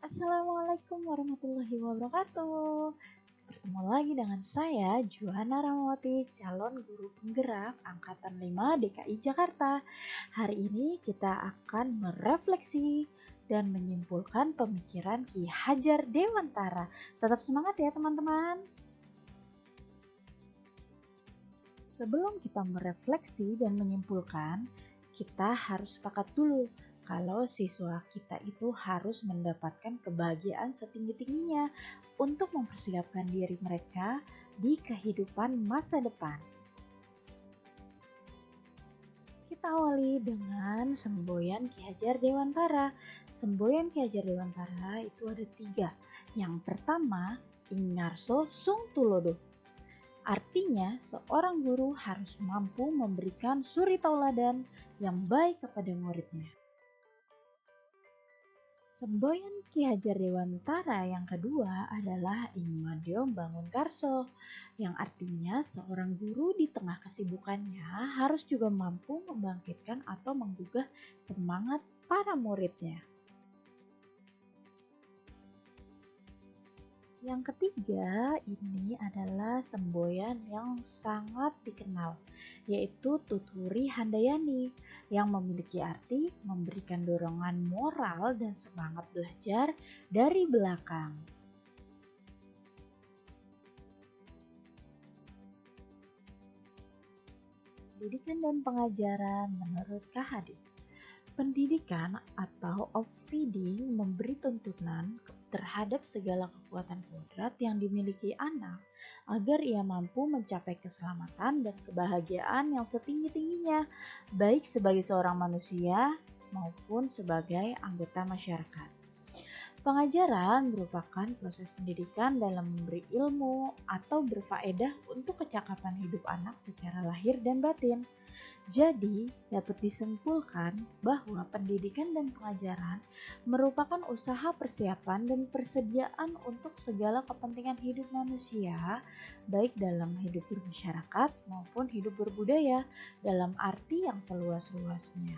Assalamualaikum warahmatullahi wabarakatuh. Bertemu lagi dengan saya, Juhana Ramawati, calon guru penggerak Angkatan 5 DKI Jakarta. Hari ini kita akan merefleksi dan menyimpulkan pemikiran Ki Hajar Dewantara. Tetap semangat ya teman-teman. Sebelum kita merefleksi dan menyimpulkan, kita harus sepakat dulu kalau siswa kita itu harus mendapatkan kebahagiaan setinggi-tingginya untuk mempersiapkan diri mereka di kehidupan masa depan. Kita awali dengan semboyan Ki Hajar Dewantara. Semboyan Ki Hajar Dewantara itu ada 3. Yang pertama, Ingarso Sung Tulodo. Artinya, seorang guru harus mampu memberikan suri tauladan yang baik kepada muridnya. Semboyan Ki Hajar Dewantara yang kedua adalah Ingmadyo Bangunkarso, yang artinya seorang guru di tengah kesibukannya harus juga mampu membangkitkan atau menggugah semangat para muridnya. Yang ketiga ini adalah semboyan yang sangat dikenal, yaitu Tuturi Handayani, yang memiliki arti memberikan dorongan moral dan semangat belajar dari belakang. Pendidikan dan pengajaran menurut KHD. Pendidikan atau upfeeding memberi tuntunan terhadap segala kekuatan kodrat yang dimiliki anak agar ia mampu mencapai keselamatan dan kebahagiaan yang setinggi-tingginya, baik sebagai seorang manusia maupun sebagai anggota masyarakat. Pengajaran merupakan proses pendidikan dalam memberi ilmu atau berfaedah untuk kecakapan hidup anak secara lahir dan batin. Jadi, dapat disimpulkan bahwa pendidikan dan pengajaran merupakan usaha persiapan dan persediaan untuk segala kepentingan hidup manusia, baik dalam hidup bermasyarakat maupun hidup berbudaya dalam arti yang seluas-luasnya.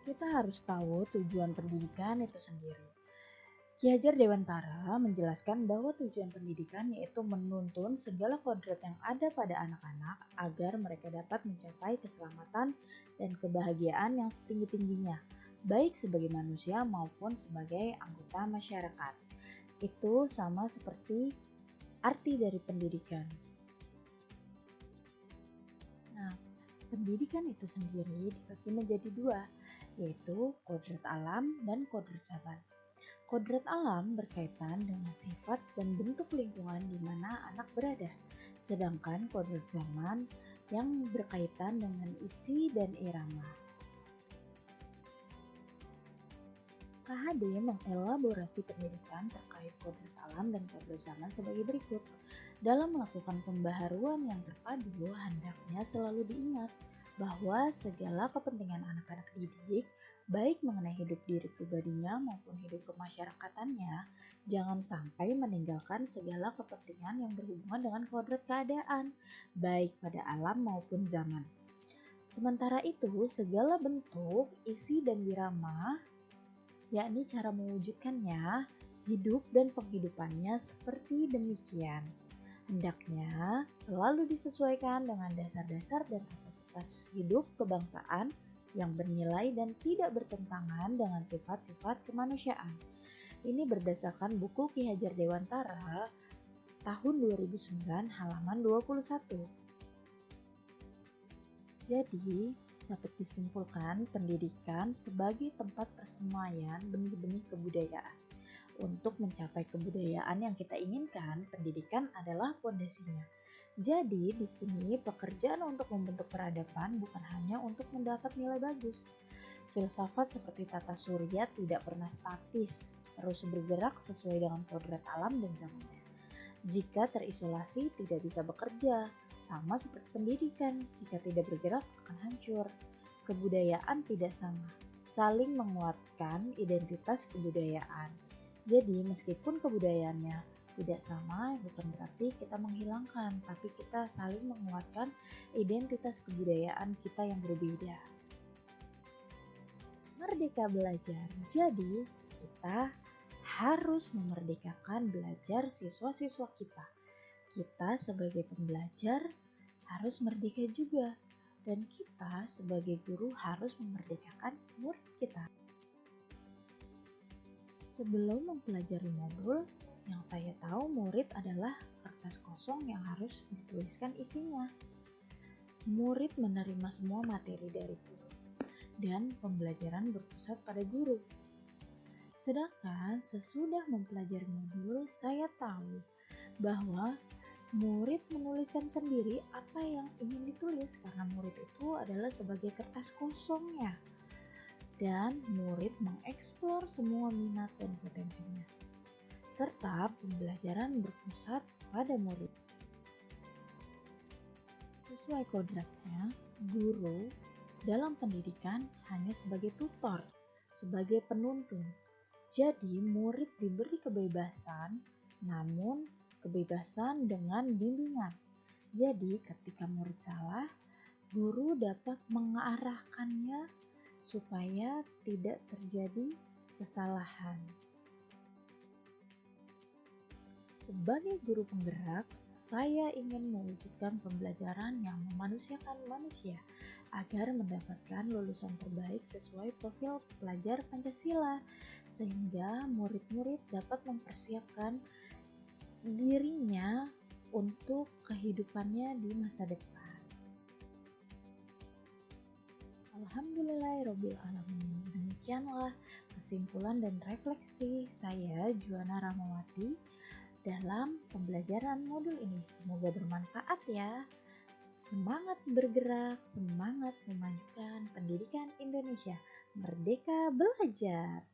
Kita harus tahu tujuan pendidikan itu sendiri. Ki Hajar Dewantara menjelaskan bahwa tujuan pendidikan yaitu menuntun segala kodrat yang ada pada anak-anak agar mereka dapat mencapai keselamatan dan kebahagiaan yang setinggi-tingginya, baik sebagai manusia maupun sebagai anggota masyarakat. Itu sama seperti arti dari pendidikan. Nah, pendidikan itu sendiri dibagi menjadi 2, yaitu kodrat alam dan kodrat zaman. Kodrat alam berkaitan dengan sifat dan bentuk lingkungan di mana anak berada, sedangkan kodrat zaman yang berkaitan dengan isi dan irama. KHD mengelaborasi pendidikan terkait kodrat alam dan kodrat zaman sebagai berikut. Dalam melakukan pembaharuan yang terpadu, hendaknya selalu diingat bahwa segala kepentingan anak-anak didik, baik mengenai hidup diri pribadinya maupun hidup kemasyarakatannya, jangan sampai meninggalkan segala kepentingan yang berhubungan dengan kodrat keadaan, baik pada alam maupun zaman. Sementara itu, segala bentuk, isi dan wirama, yakni cara mewujudkannya, hidup dan penghidupannya seperti demikian. Hendaknya selalu disesuaikan dengan dasar-dasar dan asas-asas hidup kebangsaan yang bernilai dan tidak bertentangan dengan sifat-sifat kemanusiaan. Ini berdasarkan buku Ki Hajar Dewantara tahun 2009 halaman 21. Jadi, dapat disimpulkan pendidikan sebagai tempat persemaian benih-benih kebudayaan. Untuk mencapai kebudayaan yang kita inginkan, pendidikan adalah pondasinya. Jadi, di sini pekerjaan untuk membentuk peradaban bukan hanya untuk mendapat nilai bagus. Filsafat seperti tata surya tidak pernah statis, terus bergerak sesuai dengan kodrat alam dan zamannya. Jika terisolasi, tidak bisa bekerja, sama seperti pendidikan, jika tidak bergerak akan hancur. Kebudayaan tidak sama, saling menguatkan identitas kebudayaan. Jadi, meskipun kebudayaannya tidak sama, bukan berarti kita menghilangkan, tapi kita saling menguatkan identitas kebudayaan kita yang berbeda. Merdeka belajar. Jadi, kita harus memerdekakan belajar siswa-siswa kita. Kita sebagai pembelajar harus merdeka juga. Dan kita sebagai guru harus memerdekakan murid kita. Sebelum mempelajari modul, yang saya tahu murid adalah kertas kosong yang harus dituliskan isinya. Murid menerima semua materi dari guru, dan pembelajaran berpusat pada guru. Sedangkan sesudah mempelajari modul, saya tahu bahwa murid menuliskan sendiri apa yang ingin ditulis karena murid itu adalah sebagai kertas kosongnya. Dan murid mengeksplor semua minat dan potensinya, serta pembelajaran berpusat pada murid. Sesuai kodratnya, guru dalam pendidikan hanya sebagai tutor, sebagai penuntun. Jadi murid diberi kebebasan, namun kebebasan dengan bimbingan. Jadi ketika murid salah, guru dapat mengarahkannya supaya tidak terjadi kesalahan. Sebagai guru penggerak, saya ingin mewujudkan pembelajaran yang memanusiakan manusia agar mendapatkan lulusan terbaik sesuai profil pelajar Pancasila, sehingga murid-murid dapat mempersiapkan dirinya untuk kehidupannya di masa depan. Alhamdulillahirabbil alamin. Demikianlah kesimpulan dan refleksi saya, Juana Rahmawati, dalam pembelajaran modul ini. Semoga bermanfaat ya. Semangat bergerak, semangat memajukan pendidikan Indonesia. Merdeka belajar.